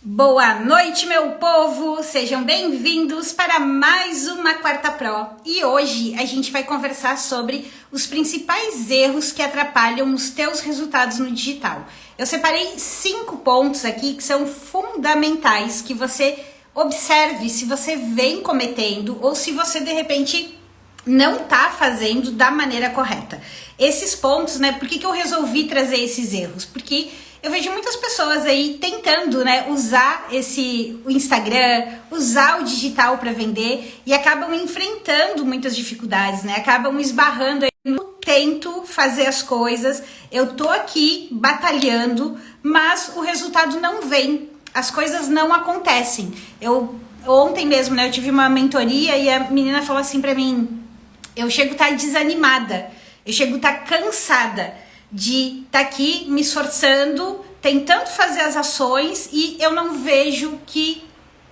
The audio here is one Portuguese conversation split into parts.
Boa noite, meu povo! Sejam bem-vindos para mais uma Quarta Pro. E hoje a gente vai conversar sobre os principais erros que atrapalham os teus resultados no digital. Eu separei 5 pontos aqui que são fundamentais que você observe se você vem cometendo ou se você de repente não tá fazendo da maneira correta. Esses pontos, né? Por que eu resolvi trazer esses erros? Porque eu vejo muitas pessoas aí tentando, né, usar o Instagram, usar o digital para vender e acabam enfrentando muitas dificuldades, né? Acabam esbarrando aí no tento fazer as coisas, eu tô aqui batalhando, mas o resultado não vem, as coisas não acontecem. Ontem mesmo, né, eu tive uma mentoria e a menina falou assim para mim: eu chego a estar desanimada, eu chego a estar cansada de estar aqui me esforçando, tentando fazer as ações e eu não vejo que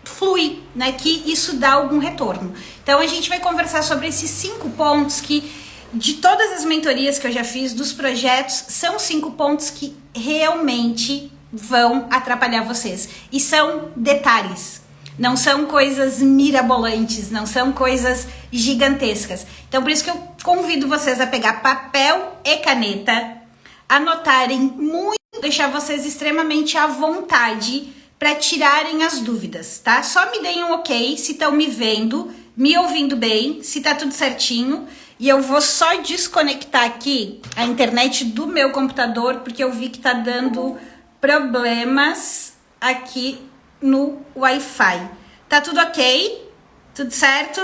flui, né? Que isso dá algum retorno. Então a gente vai conversar sobre esses 5 pontos que, de todas as mentorias que eu já fiz, dos projetos, são 5 pontos que realmente vão atrapalhar vocês. E são detalhes. Não são coisas mirabolantes, não são coisas gigantescas. Então por isso que eu convido vocês a pegar papel e caneta, anotarem muito, deixar vocês extremamente à vontade para tirarem as dúvidas, tá? Só me deem um ok se estão me vendo, me ouvindo bem, se tá tudo certinho. E eu vou só desconectar aqui a internet do meu computador, porque eu vi que tá dando problemas aqui no Wi-Fi. Tá tudo ok? Tudo certo?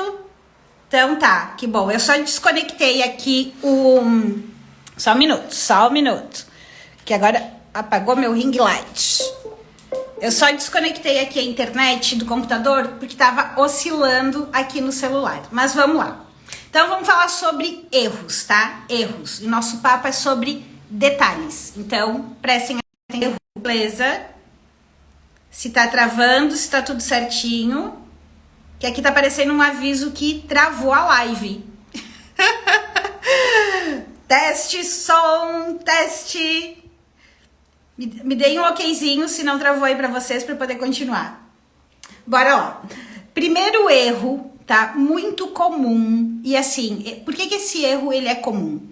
Então tá, que bom. Eu só desconectei aqui Só um minuto, que agora apagou meu ring light. Eu só desconectei aqui a internet do computador porque estava oscilando aqui no celular. Mas vamos lá. Então vamos falar sobre erros, tá? Erros. E nosso papo é sobre detalhes. Então prestem atenção, beleza? Se tá travando, se tá tudo certinho. Que aqui tá aparecendo um aviso que travou a live. Teste, som, teste. Me deem um okzinho, se não travou aí pra vocês, pra poder continuar. Bora lá. Primeiro erro, tá? Muito comum. E assim, por que esse erro ele é comum?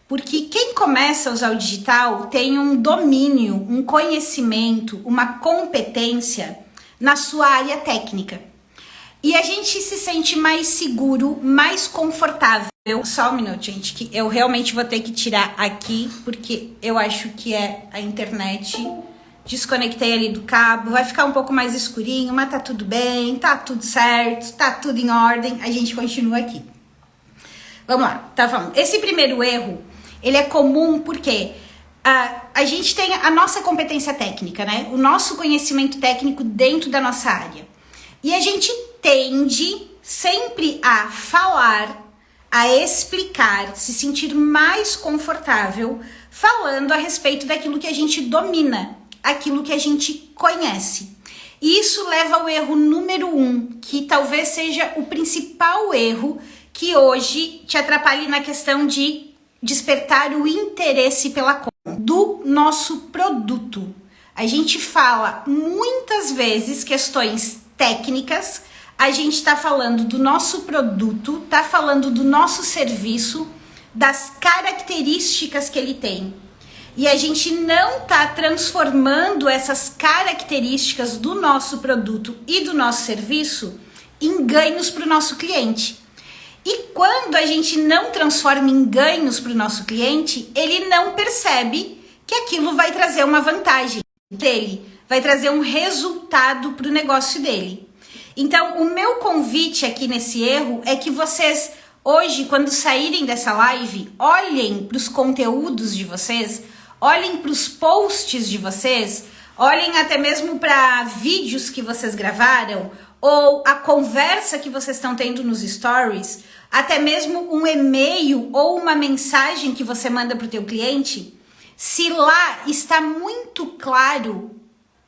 Porque quem começa a usar o digital tem um domínio, um conhecimento, uma competência na sua área técnica. E a gente se sente mais seguro, mais confortável. Só um minuto, gente, que eu realmente vou ter que tirar aqui, porque eu acho que é a internet. Desconectei ali do cabo, vai ficar um pouco mais escurinho, mas tá tudo bem, tá tudo certo, tá tudo em ordem, a gente continua aqui. Vamos lá, tá falando. Esse primeiro erro, ele é comum porque a gente tem a nossa competência técnica, né? O nosso conhecimento técnico dentro da nossa área. E a gente tende sempre a falar, a explicar, se sentir mais confortável falando a respeito daquilo que a gente domina, aquilo que a gente conhece. E isso leva ao erro número 1, que talvez seja o principal erro que hoje te atrapalhe na questão de despertar o interesse pela compra do nosso produto. A gente fala muitas vezes questões técnicas, a gente está falando do nosso produto, está falando do nosso serviço, das características que ele tem. E a gente não está transformando essas características do nosso produto e do nosso serviço em ganhos para o nosso cliente. E quando a gente não transforma em ganhos para o nosso cliente, ele não percebe que aquilo vai trazer uma vantagem dele, vai trazer um resultado para o negócio dele. Então, o meu convite aqui nesse erro é que vocês, hoje, quando saírem dessa live, olhem para os conteúdos de vocês, olhem para os posts de vocês, olhem até mesmo para vídeos que vocês gravaram, ou a conversa que vocês estão tendo nos stories, até mesmo um e-mail ou uma mensagem que você manda para o teu cliente, se lá está muito claro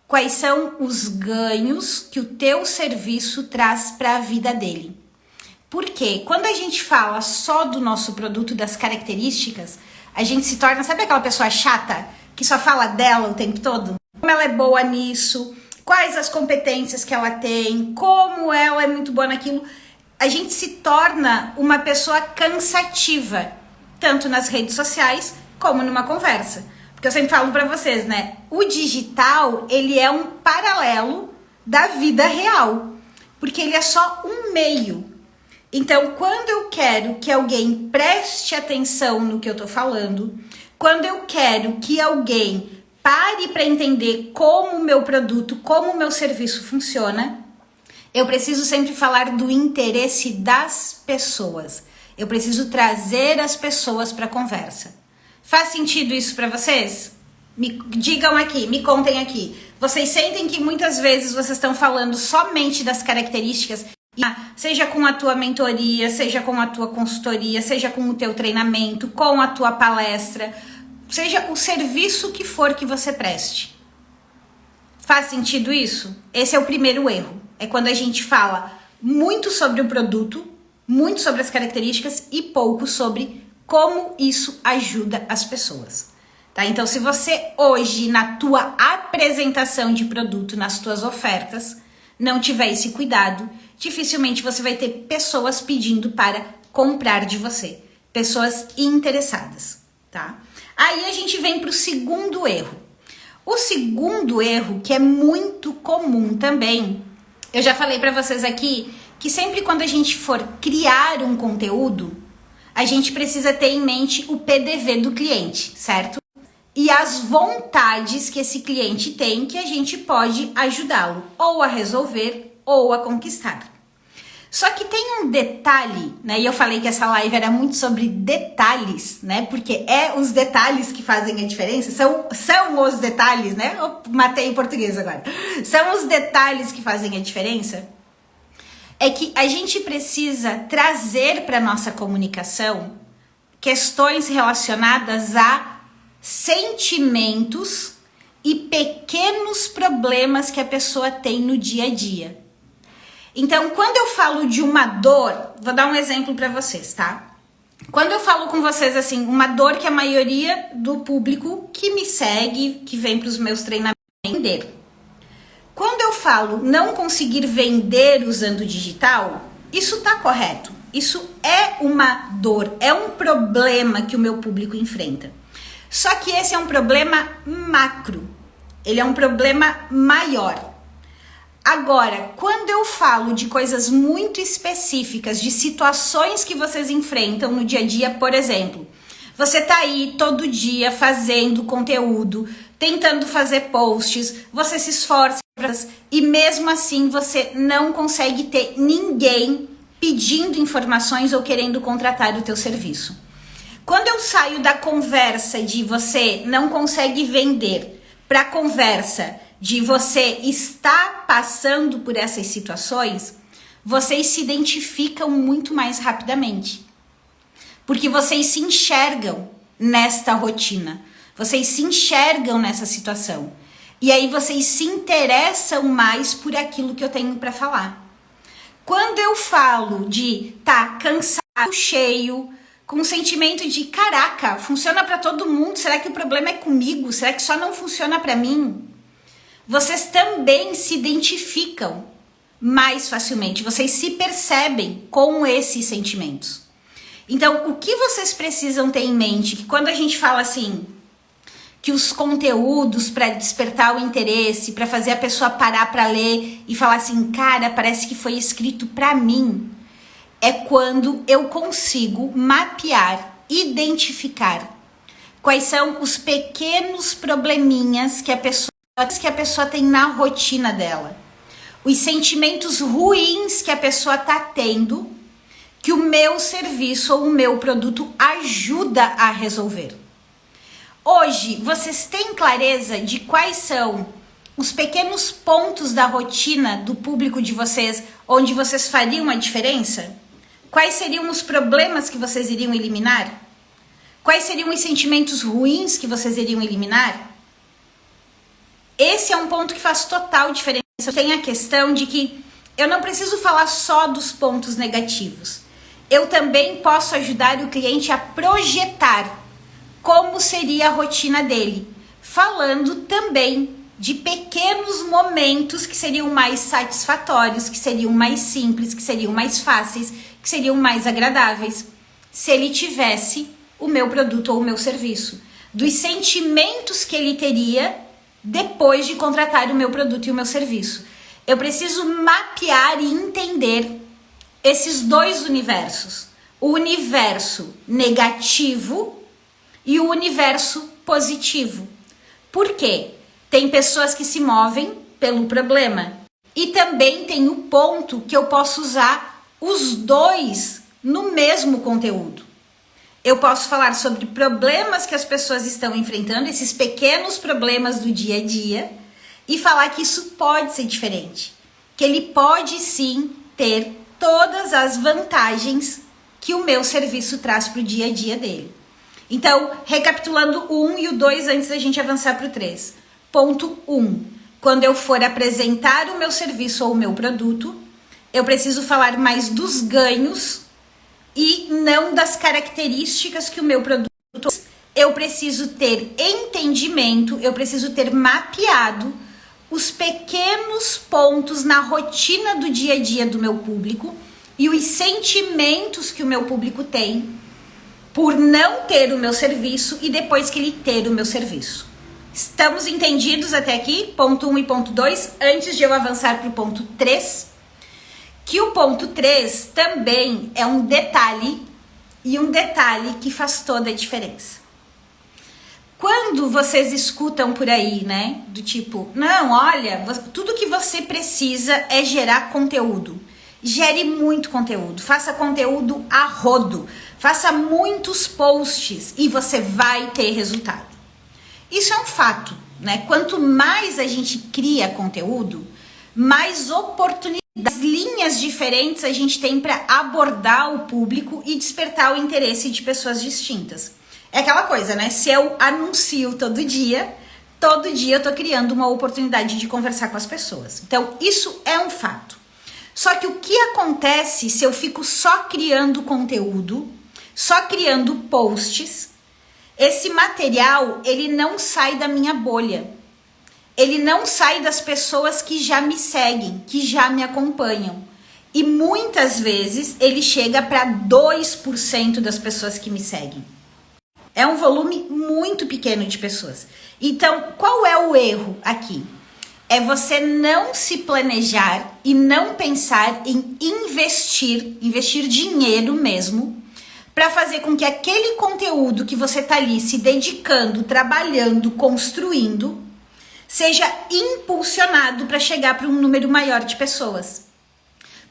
quais são os ganhos que o teu serviço traz para a vida dele. Porque quando a gente fala só do nosso produto, das características, a gente se torna, sabe aquela pessoa chata que só fala dela o tempo todo? Como ela é boa nisso, quais as competências que ela tem, como ela é muito boa naquilo, a gente se torna uma pessoa cansativa, tanto nas redes sociais como numa conversa. Porque eu sempre falo para vocês, né? O digital, ele é um paralelo da vida real, porque ele é só um meio. Então, quando eu quero que alguém preste atenção no que eu tô falando, quando eu quero que alguém pare para entender como o meu produto, como o meu serviço funciona, eu preciso sempre falar do interesse das pessoas. Eu preciso trazer as pessoas para a conversa. Faz sentido isso para vocês? Me digam aqui, me contem aqui. Vocês sentem que muitas vezes vocês estão falando somente das características, seja com a tua mentoria, seja com a tua consultoria, seja com o teu treinamento, com a tua palestra, seja o serviço que for que você preste. Faz sentido isso? Esse é o primeiro erro. É quando a gente fala muito sobre o produto, muito sobre as características e pouco sobre como isso ajuda as pessoas. Tá? Então, se você hoje, na tua apresentação de produto, nas tuas ofertas, não tiver esse cuidado, dificilmente você vai ter pessoas pedindo para comprar de você. Pessoas interessadas, tá? Aí a gente vem para o segundo erro. O segundo erro, que é muito comum também, eu já falei para vocês aqui que sempre quando a gente for criar um conteúdo, a gente precisa ter em mente o PDV do cliente, certo? E as vontades que esse cliente tem que a gente pode ajudá-lo ou a resolver ou a conquistar. Só que tem um detalhe, né? E eu falei que essa live era muito sobre detalhes, né? Porque é os detalhes que fazem a diferença, são os detalhes, né? Eu matei em português agora. São os detalhes que fazem a diferença. É que a gente precisa trazer para nossa comunicação questões relacionadas a sentimentos e pequenos problemas que a pessoa tem no dia a dia. Então, quando eu falo de uma dor, vou dar um exemplo para vocês, tá? Quando eu falo com vocês assim, uma dor que a maioria do público que me segue, que vem para os meus treinamentos, vender. Quando eu falo não conseguir vender usando digital, isso tá correto. Isso é uma dor, é um problema que o meu público enfrenta. Só que esse é um problema macro, ele é um problema maior. Agora, quando eu falo de coisas muito específicas, de situações que vocês enfrentam no dia a dia, por exemplo, você tá aí todo dia fazendo conteúdo, tentando fazer posts, você se esforça e mesmo assim você não consegue ter ninguém pedindo informações ou querendo contratar o teu serviço. Quando eu saio da conversa de você não consegue vender para a conversa de você estar passando por essas situações, vocês se identificam muito mais rapidamente. Porque vocês se enxergam nesta rotina, vocês se enxergam nessa situação. E aí vocês se interessam mais por aquilo que eu tenho para falar. Quando eu falo de tá cansado, cheio, com um sentimento de caraca, funciona para todo mundo, será que o problema é comigo? Será que só não funciona para mim? Vocês também se identificam mais facilmente, vocês se percebem com esses sentimentos. Então, o que vocês precisam ter em mente, que quando a gente fala assim, que os conteúdos para despertar o interesse, para fazer a pessoa parar para ler e falar assim, cara, parece que foi escrito para mim, é quando eu consigo mapear, identificar quais são os pequenos probleminhas que a pessoa tem na rotina dela, os sentimentos ruins que a pessoa tá tendo, que o meu serviço ou o meu produto ajuda a resolver. Hoje, vocês têm clareza de quais são os pequenos pontos da rotina do público de vocês, onde vocês fariam a diferença? Quais seriam os problemas que vocês iriam eliminar? Quais seriam os sentimentos ruins que vocês iriam eliminar? Esse é um ponto que faz total diferença. Tem a questão de que eu não preciso falar só dos pontos negativos. Eu também posso ajudar o cliente a projetar como seria a rotina dele, falando também de pequenos momentos que seriam mais satisfatórios, que seriam mais simples, que seriam mais fáceis, que seriam mais agradáveis, se ele tivesse o meu produto ou o meu serviço. Dos sentimentos que ele teria depois de contratar o meu produto e o meu serviço. Eu preciso mapear e entender esses dois universos. O universo negativo e o universo positivo. Por quê? Tem pessoas que se movem pelo problema. E também tem o ponto que eu posso usar os dois no mesmo conteúdo. Eu posso falar sobre problemas que as pessoas estão enfrentando, esses pequenos problemas do dia a dia, e falar que isso pode ser diferente. Que ele pode sim ter todas as vantagens que o meu serviço traz para o dia a dia dele. Então, recapitulando o 1 e o 2 antes da gente avançar para o 3. Ponto 1. Quando eu for apresentar o meu serviço ou o meu produto, eu preciso falar mais dos ganhos e não das características que o meu produto. Eu preciso ter entendimento, eu preciso ter mapeado os pequenos pontos na rotina do dia a dia do meu público e os sentimentos que o meu público tem por não ter o meu serviço e depois que ele ter o meu serviço. Estamos entendidos até aqui? Ponto 1 e ponto 2, antes de eu avançar para o ponto 3, que o ponto 3 também é um detalhe, e um detalhe que faz toda a diferença. Quando vocês escutam por aí, né, do tipo, não, olha, tudo que você precisa é gerar conteúdo. Gere muito conteúdo, faça conteúdo a rodo, faça muitos posts e você vai ter resultado. Isso é um fato, né? Quanto mais a gente cria conteúdo, mais oportunidades, linhas diferentes a gente tem para abordar o público e despertar o interesse de pessoas distintas. É aquela coisa, né? Se eu anuncio todo dia eu tô criando uma oportunidade de conversar com as pessoas. Então, isso é um fato. Só que o que acontece se eu fico só criando conteúdo, só criando posts, esse material, ele não sai da minha bolha. Ele não sai das pessoas que já me seguem, que já me acompanham. E muitas vezes ele chega para 2% das pessoas que me seguem. É um volume muito pequeno de pessoas. Então, qual é o erro aqui? É você não se planejar e não pensar em investir dinheiro mesmo, para fazer com que aquele conteúdo que você está ali se dedicando, trabalhando, construindo, seja impulsionado para chegar para um número maior de pessoas.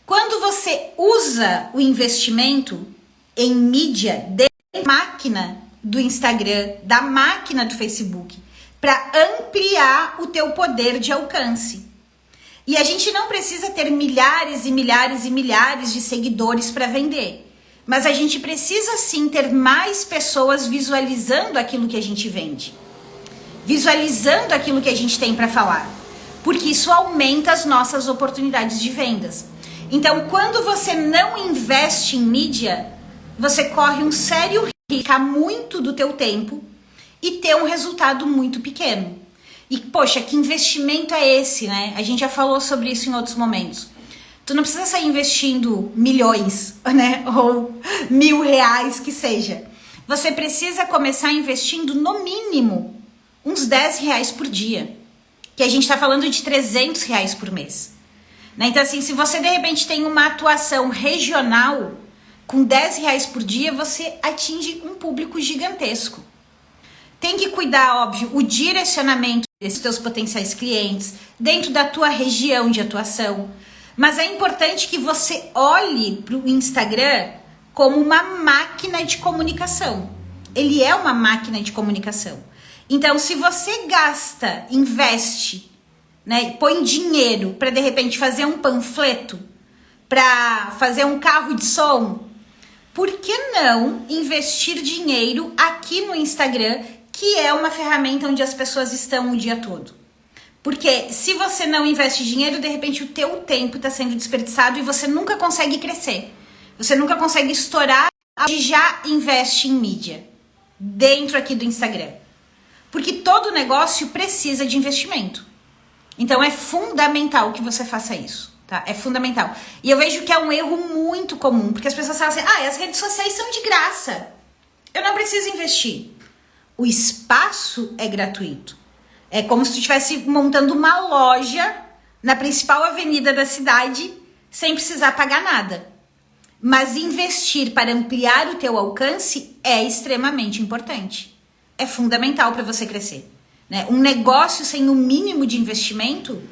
Quando você usa o investimento em mídia da máquina do Instagram, da máquina do Facebook, para ampliar o teu poder de alcance. E a gente não precisa ter milhares e milhares e milhares de seguidores para vender. Mas a gente precisa sim ter mais pessoas visualizando aquilo que a gente vende. Visualizando aquilo que a gente tem para falar. Porque isso aumenta as nossas oportunidades de vendas. Então, quando você não investe em mídia, você corre um sério risco de ficar muito do teu tempo e ter um resultado muito pequeno. E, poxa, que investimento é esse, né? A gente já falou sobre isso em outros momentos. Tu não precisa sair investindo milhões, né? Ou R$1.000, que seja. Você precisa começar investindo, no mínimo, uns R$10 por dia. Que a gente tá falando de R$300 por mês. Né? Então, assim, se você, de repente, tem uma atuação regional, com R$10 por dia, você atinge um público gigantesco. Tem que cuidar, óbvio, o direcionamento desses teus potenciais clientes, dentro da tua região de atuação. Mas é importante que você olhe para o Instagram como uma máquina de comunicação. Ele é uma máquina de comunicação. Então, se você gasta, investe, né, põe dinheiro para, de repente, fazer um panfleto, para fazer um carro de som, por que não investir dinheiro aqui no Instagram, que é uma ferramenta onde as pessoas estão o dia todo? Porque se você não investe dinheiro, de repente o teu tempo está sendo desperdiçado e você nunca consegue crescer. Você nunca consegue estourar e já investe em mídia dentro aqui do Instagram. Porque todo negócio precisa de investimento. Então é fundamental que você faça isso, tá? É fundamental. E eu vejo que é um erro muito comum, porque as pessoas falam assim, as redes sociais são de graça. Eu não preciso investir. O espaço é gratuito. É como se tu estivesse montando uma loja na principal avenida da cidade sem precisar pagar nada. Mas investir para ampliar o teu alcance é extremamente importante. É fundamental para você crescer, né? Um negócio sem o mínimo de investimento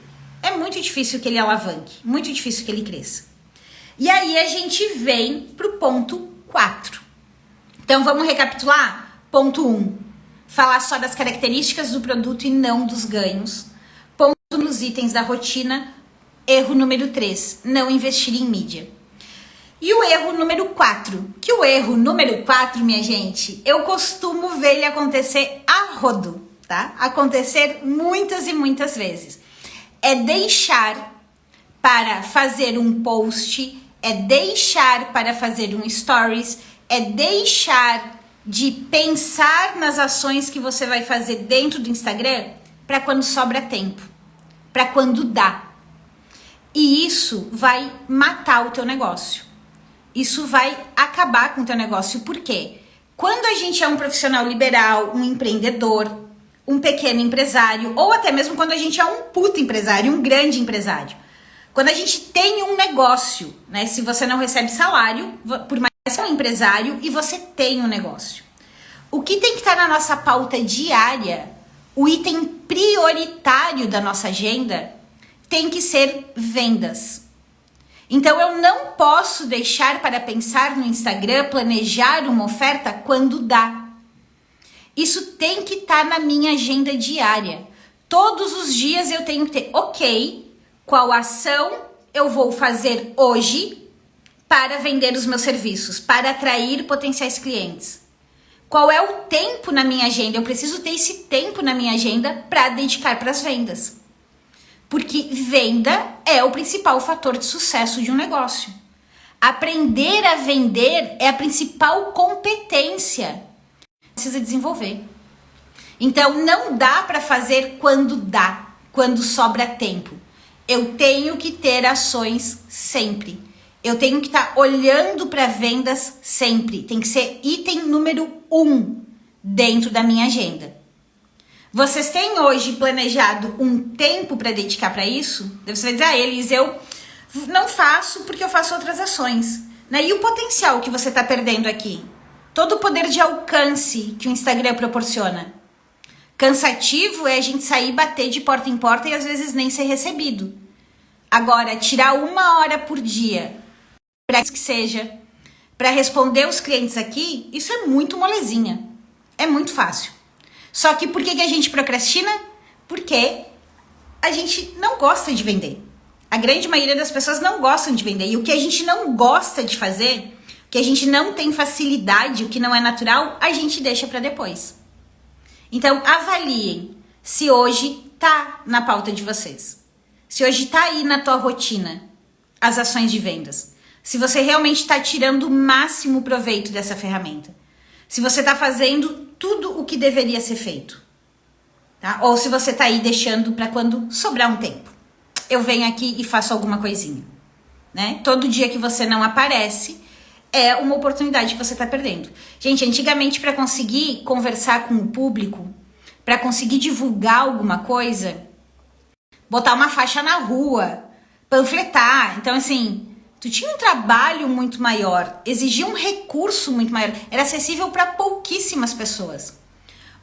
é muito difícil que ele alavanque, muito difícil que ele cresça. E aí a gente vem para o ponto 4. Então vamos recapitular? Ponto 1, falar só das características do produto e não dos ganhos. Ponto nos itens da rotina. Erro número 3, não investir em mídia. E o erro número 4, que o erro número 4, minha gente, eu costumo ver ele acontecer a rodo, tá? Acontecer muitas e muitas vezes. É deixar para fazer um post, é deixar para fazer um stories, é deixar de pensar nas ações que você vai fazer dentro do Instagram para quando sobra tempo, para quando dá. E isso vai matar o teu negócio. Isso vai acabar com o teu negócio. Por quê? Quando a gente é um profissional liberal, um empreendedor, um pequeno empresário, ou até mesmo quando a gente é um puto empresário, um grande empresário. Quando a gente tem um negócio, né? Se você não recebe salário, por mais que você é um empresário e você tem um negócio. O que tem que estar na nossa pauta diária, o item prioritário da nossa agenda, tem que ser vendas. Então eu não posso deixar para pensar no Instagram, planejar uma oferta quando dá. Isso tem que estar na minha agenda diária. Todos os dias eu tenho que ter, qual ação eu vou fazer hoje para vender os meus serviços, para atrair potenciais clientes. Qual é o tempo na minha agenda? Eu preciso ter esse tempo na minha agenda para dedicar para as vendas. Porque venda é o principal fator de sucesso de um negócio. Aprender a vender é a principal competência que precisa desenvolver. Então não dá para fazer quando dá, quando sobra tempo. Eu tenho que ter ações sempre. Eu tenho que estar olhando para vendas sempre. Tem que ser item número 1 dentro da minha agenda. Vocês têm hoje planejado um tempo para dedicar para isso? Você vai dizer, Elis, eu não faço porque eu faço outras ações. Né? E o potencial que você está perdendo aqui? Todo o poder de alcance que o Instagram proporciona. Cansativo é a gente sair, bater de porta em porta e às vezes nem ser recebido. Agora, tirar 1 hora por dia, para que seja, para responder os clientes aqui, isso é muito molezinha. É muito fácil. Só que por que a gente procrastina? Porque a gente não gosta de vender. A grande maioria das pessoas não gostam de vender. E o que a gente não gosta de fazer, o que a gente não tem facilidade, o que não é natural, a gente deixa para depois. Então, avaliem se hoje tá na pauta de vocês. Se hoje tá aí na tua rotina as ações de vendas. Se você realmente está tirando o máximo proveito dessa ferramenta. Se você está fazendo tudo o que deveria ser feito, tá? Ou se você tá aí deixando para quando sobrar um tempo. Eu venho aqui e faço alguma coisinha, né? Todo dia que você não aparece é uma oportunidade que você tá perdendo. Gente, antigamente para conseguir conversar com o público, para conseguir divulgar alguma coisa, botar uma faixa na rua, panfletar, então assim, tu tinha um trabalho muito maior, exigia um recurso muito maior, era acessível para pouquíssimas pessoas.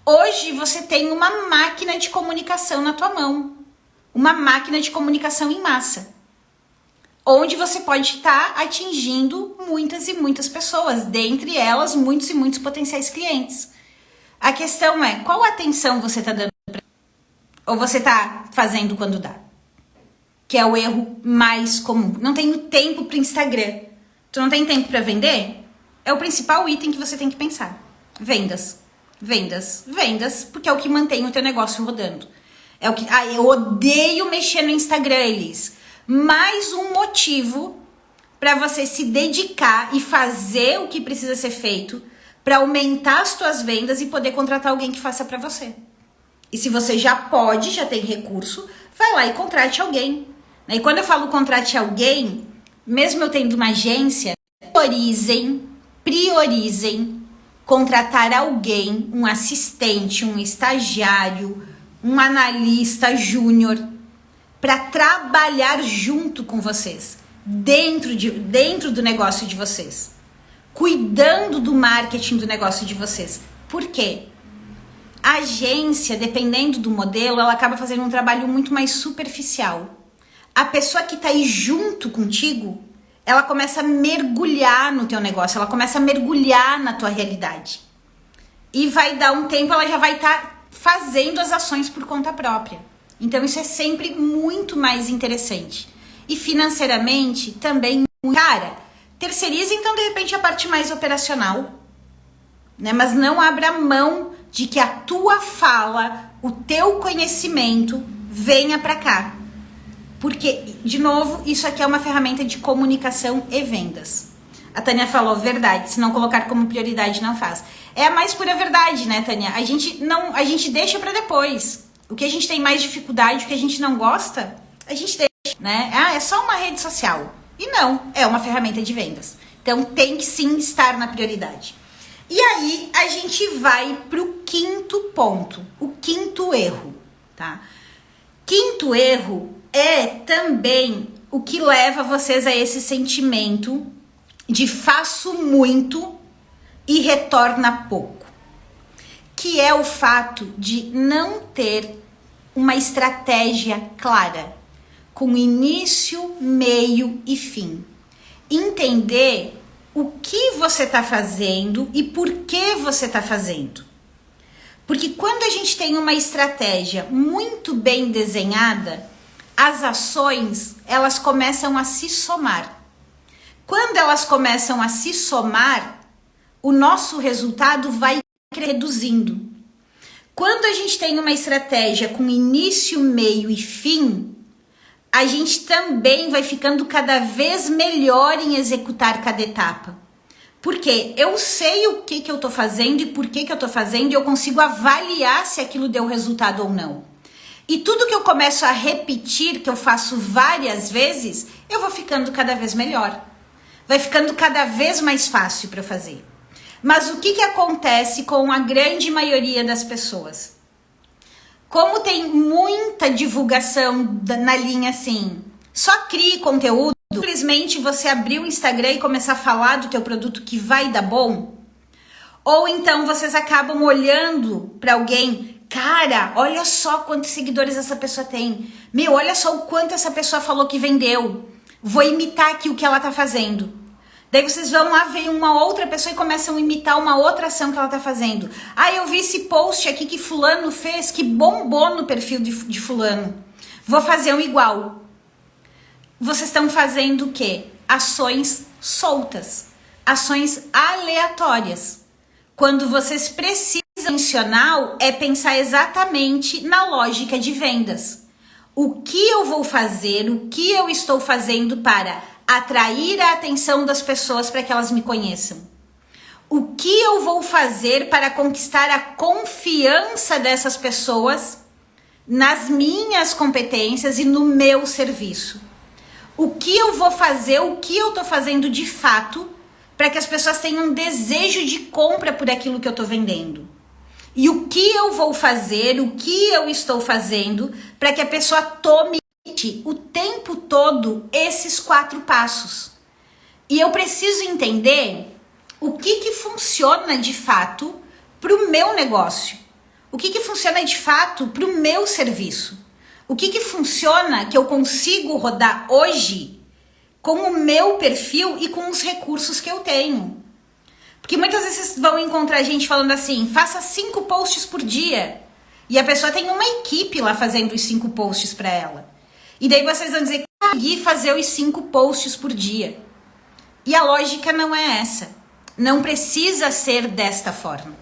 Hoje você tem uma máquina de comunicação na tua mão, uma máquina de comunicação em massa, onde você pode estar atingindo muitas e muitas pessoas, dentre elas muitos e muitos potenciais clientes. A questão é, qual atenção você está dando ou você está fazendo quando dá? Que é o erro mais comum. Não tenho tempo para o Instagram. Tu não tem tempo para vender? É o principal item que você tem que pensar. Vendas. Vendas. Vendas, porque é o que mantém o teu negócio rodando. É o que... eu odeio mexer no Instagram, Elis. Mais um motivo para você se dedicar e fazer o que precisa ser feito para aumentar as tuas vendas e poder contratar alguém que faça para você. E se você já pode, já tem recurso, vai lá e contrate alguém. E quando eu falo contrate alguém, mesmo eu tendo uma agência, priorizem contratar alguém, um assistente, um estagiário, um analista júnior, para trabalhar junto com vocês, dentro do negócio de vocês, cuidando do marketing do negócio de vocês. Por quê? A agência, dependendo do modelo, ela acaba fazendo um trabalho muito mais superficial. A pessoa que está aí junto contigo, ela começa a mergulhar no teu negócio, ela começa a mergulhar na tua realidade. E vai dar um tempo, ela já vai estar fazendo as ações por conta própria. Então isso é sempre muito mais interessante. E financeiramente também, cara, terceiriza então de repente a parte mais operacional, né? Mas não abra mão de que a tua fala, o teu conhecimento venha para cá. Porque, de novo, isso aqui é uma ferramenta de comunicação e vendas. A Tânia falou, verdade, se não colocar como prioridade, não faz. É a mais pura verdade, né, Tânia? A gente deixa para depois. O que a gente tem mais dificuldade, o que a gente não gosta, a gente deixa, né? Ah, é só uma rede social. E não, é uma ferramenta de vendas. Então, tem que sim estar na prioridade. E aí, a gente vai pro quinto ponto, o quinto erro, tá? Quinto erro é também o que leva vocês a esse sentimento de faço muito e retorna pouco, que é o fato de não ter uma estratégia clara, com início, meio e fim. Entender o que você está fazendo e por que você está fazendo. Porque quando a gente tem uma estratégia muito bem desenhada, as ações, elas começam a se somar. Quando elas começam a se somar, o nosso resultado vai reduzindo. Quando a gente tem uma estratégia com início, meio e fim, a gente também vai ficando cada vez melhor em executar cada etapa. Porque eu sei o que eu tô fazendo e por que eu tô fazendo e eu consigo avaliar se aquilo deu resultado ou não. E tudo que eu começo a repetir, que eu faço várias vezes, eu vou ficando cada vez melhor. Vai ficando cada vez mais fácil para eu fazer. Mas o que acontece com a grande maioria das pessoas? Como tem muita divulgação na linha assim, só crie conteúdo, simplesmente você abrir o Instagram e começar a falar do teu produto que vai dar bom? Ou então vocês acabam olhando para alguém, cara, olha só quantos seguidores essa pessoa tem. Meu, olha só o quanto essa pessoa falou que vendeu. Vou imitar aqui o que ela tá fazendo. Daí vocês vão lá ver uma outra pessoa e começam a imitar uma outra ação que ela tá fazendo. Ah, eu vi esse post aqui que fulano fez, que bombou no perfil de fulano. Vou fazer um igual. Vocês estão fazendo o quê? Ações soltas. Ações aleatórias. Quando vocês precisam intencional é pensar exatamente na lógica de vendas. O que eu vou fazer, o que eu estou fazendo para atrair a atenção das pessoas para que elas me conheçam? O que eu vou fazer para conquistar a confiança dessas pessoas nas minhas competências e no meu serviço? O que eu vou fazer, o que eu estou fazendo de fato para que as pessoas tenham um desejo de compra por aquilo que eu estou vendendo? E o que eu vou fazer, o que eu estou fazendo para que a pessoa tome o tempo todo esses 4 passos. E eu preciso entender o que funciona de fato para o meu negócio. O que funciona de fato para o meu serviço. O que funciona que eu consigo rodar hoje com o meu perfil e com os recursos que eu tenho. Porque muitas vezes vocês vão encontrar gente falando assim, faça 5 posts por dia. E a pessoa tem uma equipe lá fazendo os 5 posts para ela. E daí vocês vão dizer que consegui fazer os 5 posts por dia. E a lógica não é essa. Não precisa ser desta forma.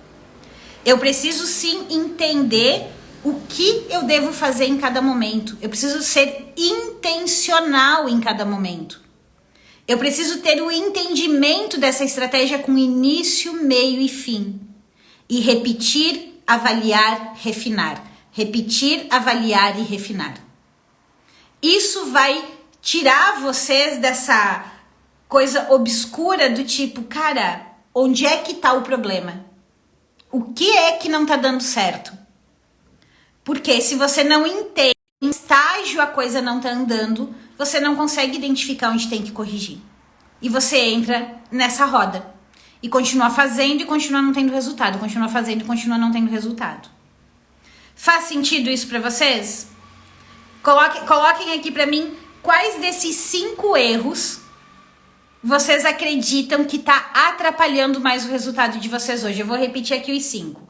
Eu preciso sim entender o que eu devo fazer em cada momento. Eu preciso ser intencional em cada momento. Eu preciso ter o entendimento dessa estratégia com início, meio e fim. E repetir, avaliar, refinar. Repetir, avaliar e refinar. Isso vai tirar vocês dessa coisa obscura do tipo, cara, onde é que tá o problema? O que é que não tá dando certo? Porque se você não entende em estágio a coisa não tá andando, você não consegue identificar onde tem que corrigir. E você entra nessa roda. E continua fazendo e continua não tendo resultado. Continua fazendo e continua não tendo resultado. Faz sentido isso pra vocês? Coloquem aqui pra mim quais desses 5 erros vocês acreditam que tá atrapalhando mais o resultado de vocês hoje. Eu vou repetir aqui os 5.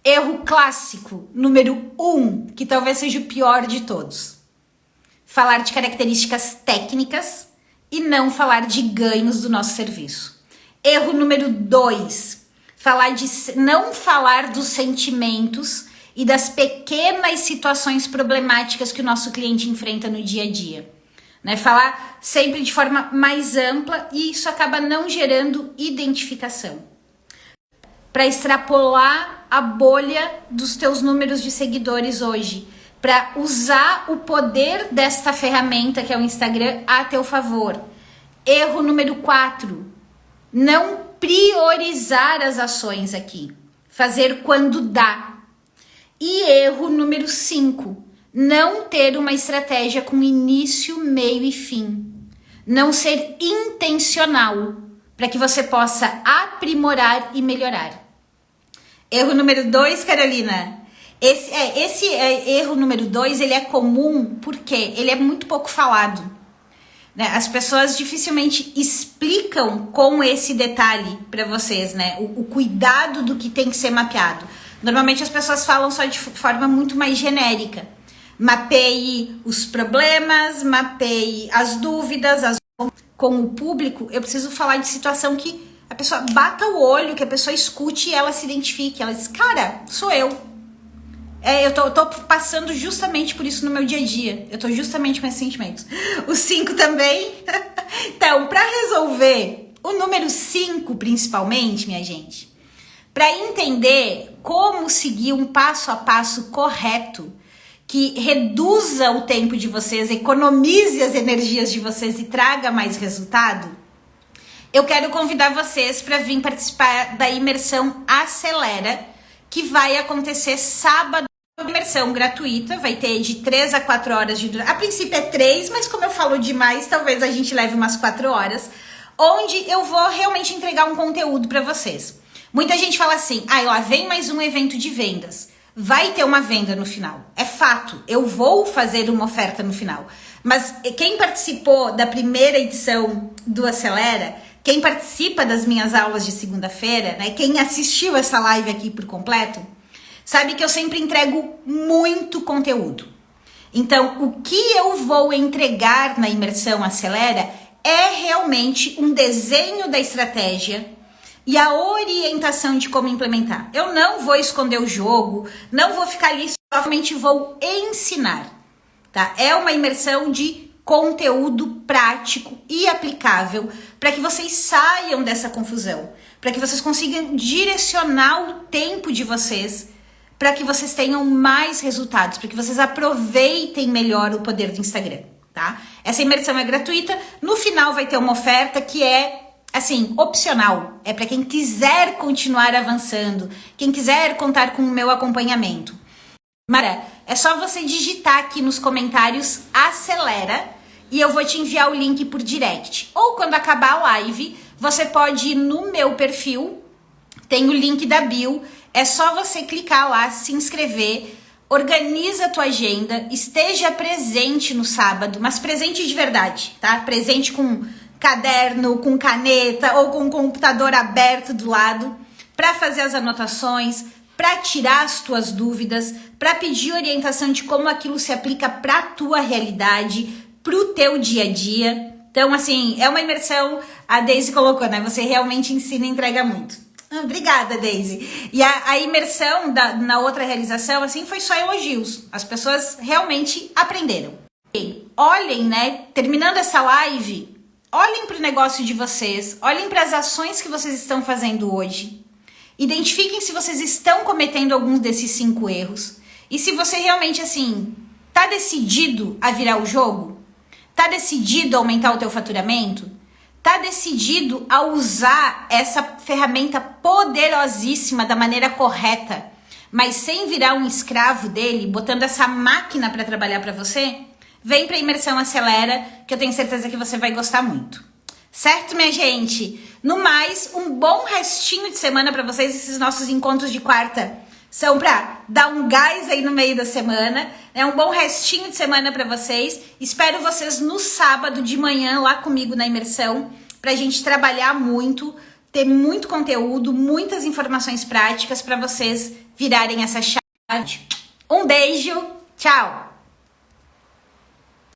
Erro clássico, número 1, que talvez seja o pior de todos. Falar de características técnicas e não falar de ganhos do nosso serviço. Erro número 2, não falar dos sentimentos e das pequenas situações problemáticas que o nosso cliente enfrenta no dia a dia. Né? Falar sempre de forma mais ampla e isso acaba não gerando identificação. Para extrapolar a bolha dos teus números de seguidores hoje, para usar o poder desta ferramenta que é o Instagram a teu favor. Erro número 4, não priorizar as ações aqui, fazer quando dá. E erro número 5, não ter uma estratégia com início, meio e fim. Não ser intencional para que você possa aprimorar e melhorar. Erro número 2, Carolina. Esse erro número 2, ele é comum porque ele é muito pouco falado. Né? As pessoas dificilmente explicam com esse detalhe para vocês, né? O cuidado do que tem que ser mapeado. Normalmente as pessoas falam só de forma muito mais genérica. Mapeie os problemas, mapeie as dúvidas, com o público. Eu preciso falar de situação que a pessoa bata o olho, que a pessoa escute e ela se identifique. Ela diz, cara, sou eu. Eu tô passando justamente por isso no meu dia a dia. Eu tô justamente com esses sentimentos. O 5 também. Então, para resolver o número 5, principalmente, minha gente, para entender como seguir um passo a passo correto, que reduza o tempo de vocês, economize as energias de vocês e traga mais resultado, eu quero convidar vocês para vir participar da imersão Acelera, que vai acontecer sábado. Imersão gratuita, vai ter de 3 a 4 horas de duração. A princípio é 3, mas como eu falo demais, talvez a gente leve umas 4 horas, onde eu vou realmente entregar um conteúdo para vocês. Muita gente fala assim, lá vem mais um evento de vendas. Vai ter uma venda no final. É fato, eu vou fazer uma oferta no final. Mas quem participou da primeira edição do Acelera, quem participa das minhas aulas de segunda-feira, né, quem assistiu essa live aqui por completo, sabe que eu sempre entrego muito conteúdo. Então, o que eu vou entregar na imersão Acelera é realmente um desenho da estratégia e a orientação de como implementar. Eu não vou esconder o jogo, não vou ficar ali, somente vou ensinar, tá? É uma imersão de conteúdo prático e aplicável para que vocês saiam dessa confusão, para que vocês consigam direcionar o tempo de vocês, para que vocês tenham mais resultados, para que vocês aproveitem melhor o poder do Instagram, tá? Essa imersão é gratuita, no final vai ter uma oferta que é, assim, opcional. É para quem quiser continuar avançando, quem quiser contar com o meu acompanhamento. Mara, é só você digitar aqui nos comentários Acelera e eu vou te enviar o link por direct. Ou quando acabar a live, você pode ir no meu perfil, tem o link da bio. É só você clicar lá, se inscrever, organiza a tua agenda, esteja presente no sábado, mas presente de verdade, tá? Presente com caderno, com caneta ou com o computador aberto do lado, para fazer as anotações, para tirar as tuas dúvidas, para pedir orientação de como aquilo se aplica para a tua realidade, para o teu dia a dia. Então, assim, é uma imersão, a Daisy colocou, né? Você realmente ensina e entrega muito. Obrigada, Daisy. E a imersão na outra realização, assim, foi só elogios. As pessoas realmente aprenderam. Olhem, né? Terminando essa live, olhem para o negócio de vocês, olhem para as ações que vocês estão fazendo hoje. Identifiquem se vocês estão cometendo alguns desses 5 erros. E se você realmente, assim, tá decidido a virar o jogo, tá decidido a aumentar o teu faturamento, tá decidido a usar essa ferramenta poderosíssima da maneira correta, mas sem virar um escravo dele, botando essa máquina para trabalhar para você, vem pra Imersão Acelera, que eu tenho certeza que você vai gostar muito. Certo, minha gente? No mais, um bom restinho de semana para vocês. Esses nossos encontros de quarta são para dar um gás aí no meio da semana. É um bom restinho de semana para vocês. Espero vocês no sábado de manhã lá comigo na imersão, pra gente trabalhar muito, ter muito conteúdo, muitas informações práticas para vocês virarem essa chave. Um beijo, tchau!